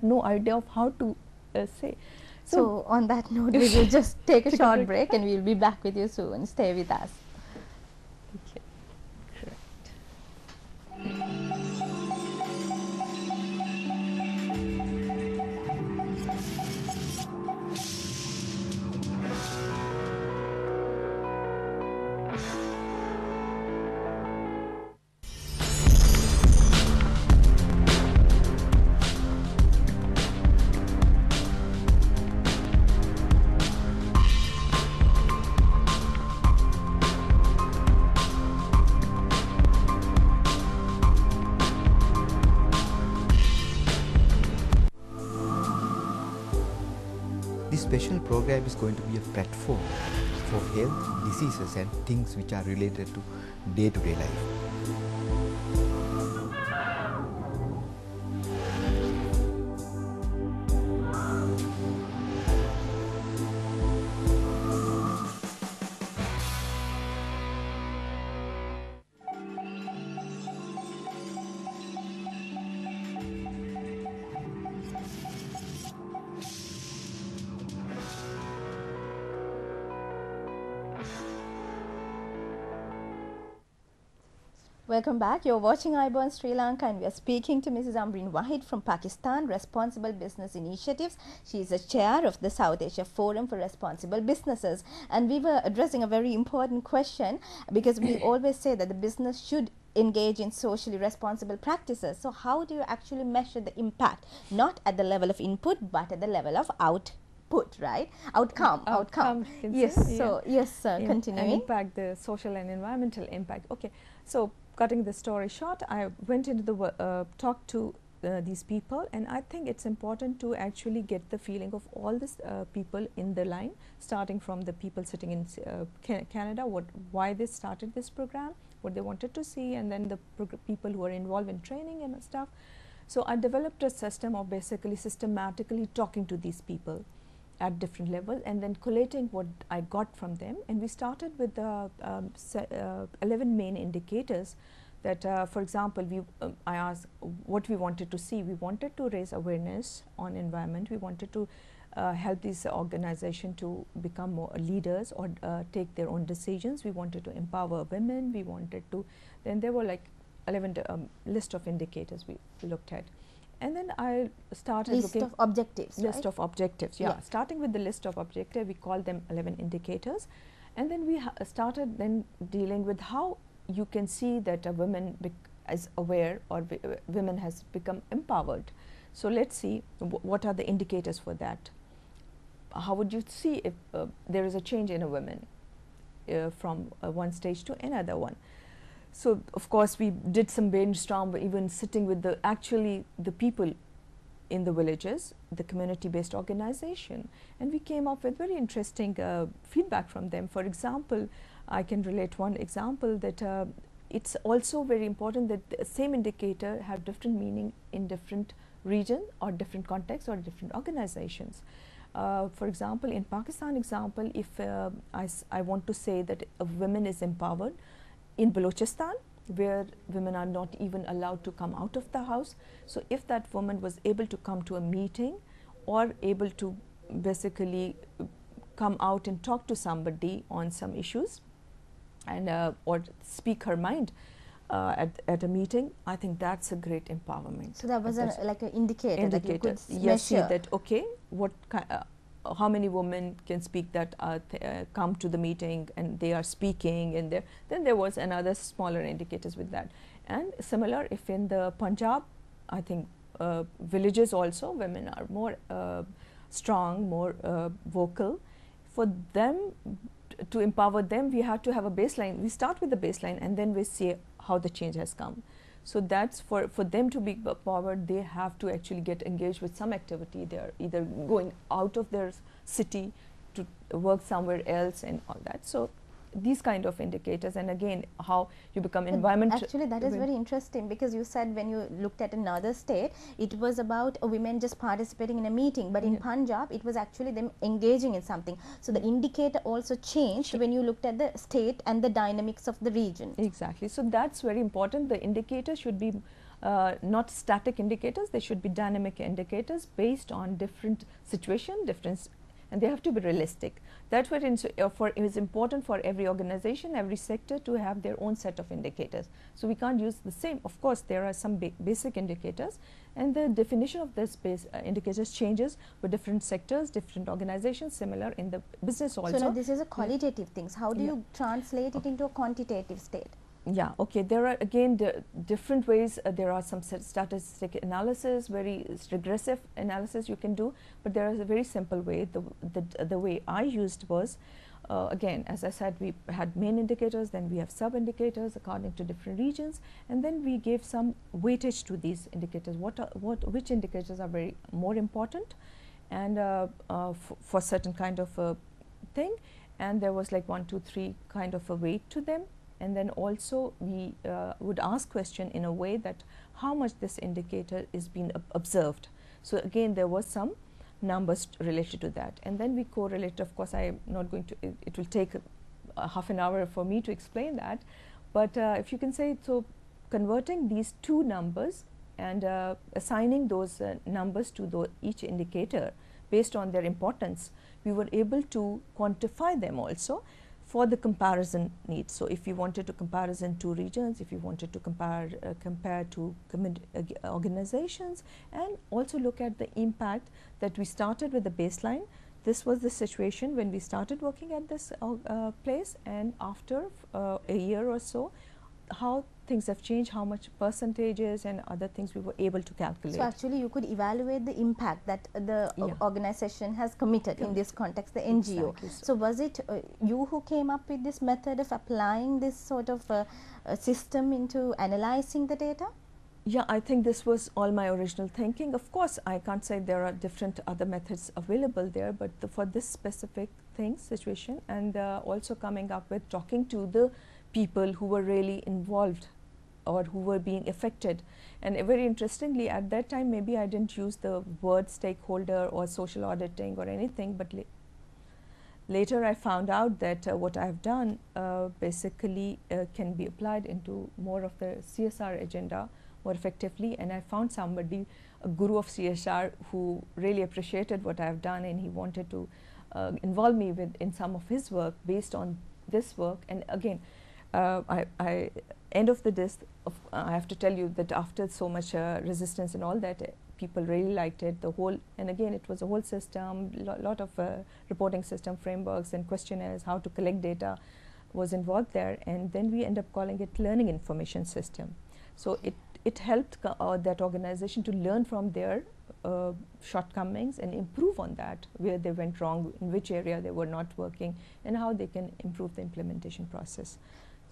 no idea of how to say. So on that note, we will just take a short break and we will be back with you soon. Stay with us. Okay. This special program is going to be a platform for health, diseases and things which are related to day-to-day life. Welcome back. You're watching Ayubowan Sri Lanka and we are speaking to Mrs. Ambreen Waheed from Pakistan, Responsible Business Initiatives. She is a chair of the South Asia Forum for Responsible Businesses. And we were addressing a very important question because we always say that the business should engage in socially responsible practices. So how do you actually measure the impact, not at the level of input, but at the level of output, right? Outcome. Yes. Yeah. So yes, continuing. And impact, the social and environmental impact. Okay. So cutting the story short, I went into the talk to these people, and I think it's important to actually get the feeling of all these people in the line, starting from the people sitting in Canada, why they started this program, what they wanted to see, and then the people who are involved in training and stuff. So I developed a system of basically systematically talking to these people at different levels and then collating what I got from them. And we started with 11 main indicators that, for example, I asked what we wanted to see. We wanted to raise awareness on environment. We wanted to help this organization to become more leaders or take their own decisions. We wanted to empower women. We wanted to, then there were like 11 list of indicators we looked at. And then I started looking of objectives. List of objectives, yeah. Starting with the list of objectives, we call them 11 indicators. And then we started then dealing with how you can see that a woman is aware or women has become empowered. So let's see what are the indicators for that. How would you see if there is a change in a woman from one stage to another one? So of course we did some brainstorm, even sitting with the people in the villages, the community-based organization, and we came up with very interesting feedback from them. For example, I can relate one example that it's also very important that the same indicator have different meaning in different region or different contexts or different organizations. For example, in Pakistan example, if I want to say that a woman is empowered, in Balochistan, where women are not even allowed to come out of the house. So if that woman was able to come to a meeting or able to basically come out and talk to somebody on some issues and or speak her mind at a meeting, I think that's a great empowerment. So that was like an indicator that you could yes, measure. See that, okay, what how many women can speak that come to the meeting and they are speaking, and then there was another smaller indicators with that. And similar, if in the Punjab, I think villages also women are more strong, more vocal. For them to empower them, we have to have a baseline. We start with the baseline and then we see how the change has come. So that's for them to be empowered, they have to actually get engaged with some activity. They are either going out of their city to work somewhere else and all that. So these kind of indicators, and again how you become environmental. Actually that is very interesting, because you said when you looked at another state it was about women just participating in a meeting, but in Punjab it was actually them engaging in something. So the indicator also changed when you looked at the state and the dynamics of the region. Exactly. So that's very important. The indicator should be not static indicators, they should be dynamic indicators based on different situation, and they have to be realistic. That's what it is important for every organization, every sector to have their own set of indicators. So we can't use the same. Of course, there are some basic indicators, and the definition of this indicators changes for different sectors, different organizations, similar in the business also. So now this is a qualitative things. How do you translate it into a quantitative state? Yeah, okay, there are again different ways. There are some statistic analysis, very regressive analysis you can do, but there is a very simple way. The way I used was, again, as I said, we had main indicators, then we have sub-indicators according to different regions, and then we gave some weightage to these indicators. Which indicators are very more important, and for certain kind of a thing, and there was like 1, 2, 3 kind of a weight to them. And then also we would ask question in a way that how much this indicator is being observed. So again, there was some numbers related to that, and then we correlate. Of course, I am not going to, it will take half an hour for me to explain that, but if you can say, so converting these two numbers and assigning those numbers to each indicator based on their importance, we were able to quantify them also for the comparison needs. So if you wanted to comparison two regions, if you wanted to compare to organizations, and also look at the impact that we started with the baseline. This was the situation when we started working at this place, and after a year or so, how things have changed, how much percentages and other things we were able to calculate. So actually you could evaluate the impact that the organization has committed, in this context the NGO. Exactly. So was it you who came up with this method of applying this sort of system into analyzing the data? Yeah, I think this was all my original thinking. Of course, I can't say there are different other methods available there, but for this specific situation, and also coming up with talking to the people who were really involved or who were being affected. And very interestingly, at that time, maybe I didn't use the word stakeholder or social auditing or anything, but later I found out that what I've done basically can be applied into more of the CSR agenda more effectively. And I found somebody, a guru of CSR, who really appreciated what I've done, and he wanted to involve me in some of his work based on this work. And again, end of the day, I have to tell you that after so much resistance and all that, people really liked it, the whole, and again it was a whole system, lot of reporting system frameworks and questionnaires, how to collect data was involved there, and then we end up calling it learning information system. So it helped that organization to learn from their shortcomings and improve on that, where they went wrong, in which area they were not working, and how they can improve the implementation process.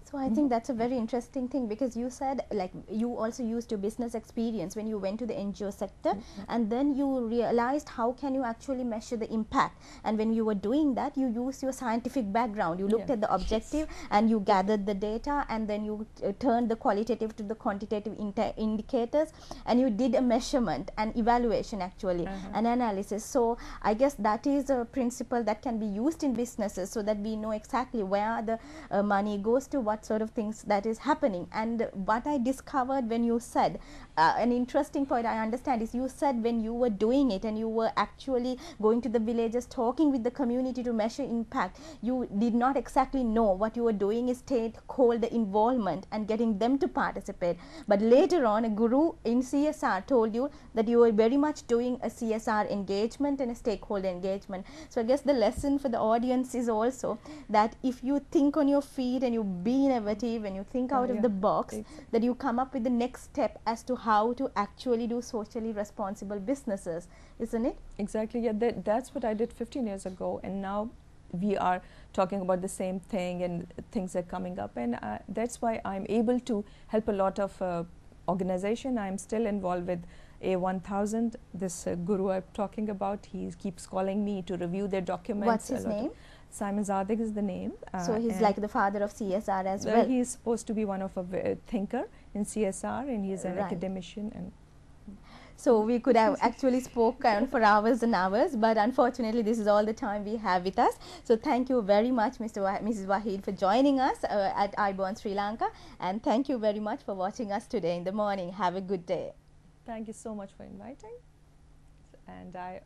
So I think that's a very interesting thing, because you said like you also used your business experience when you went to the NGO sector, and then you realized how can you actually measure the impact, and when you were doing that you used your scientific background, you looked at the objective and you gathered the data, and then you turned the qualitative to the quantitative indicators, and you did a measurement and evaluation actually, an analysis. So I guess that is a principle that can be used in businesses, so that we know exactly where the money goes to, what sort of things that is happening. And what I discovered when you said, an interesting point I understand is, you said when you were doing it and you were actually going to the villages, talking with the community to measure impact, you did not exactly know what you were doing is stakeholder involvement and getting them to participate. But later on, a guru in CSR told you that you were very much doing a CSR engagement and a stakeholder engagement. So I guess the lesson for the audience is also that if you think on your feet and you be innovative and you think out of the box, that you come up with the next step as to how to actually do socially responsible businesses, isn't it? Exactly, yeah, that's what I did 15 years ago, and now we are talking about the same thing, and things are coming up, and that's why I'm able to help a lot of organization. I'm still involved with A1000, this guru I'm talking about. He keeps calling me to review their documents. What's his name? Simon Zadig is the name. So he's like the father of CSR as well. He is supposed to be one of a thinker in CSR, and he's an academician. And So we could have actually spoken for hours and hours, but unfortunately this is all the time we have with us. So thank you very much, Mrs. Waheed, for joining us at Ayubowan, Sri Lanka, and thank you very much for watching us today in the morning. Have a good day. Thank you so much for inviting, and I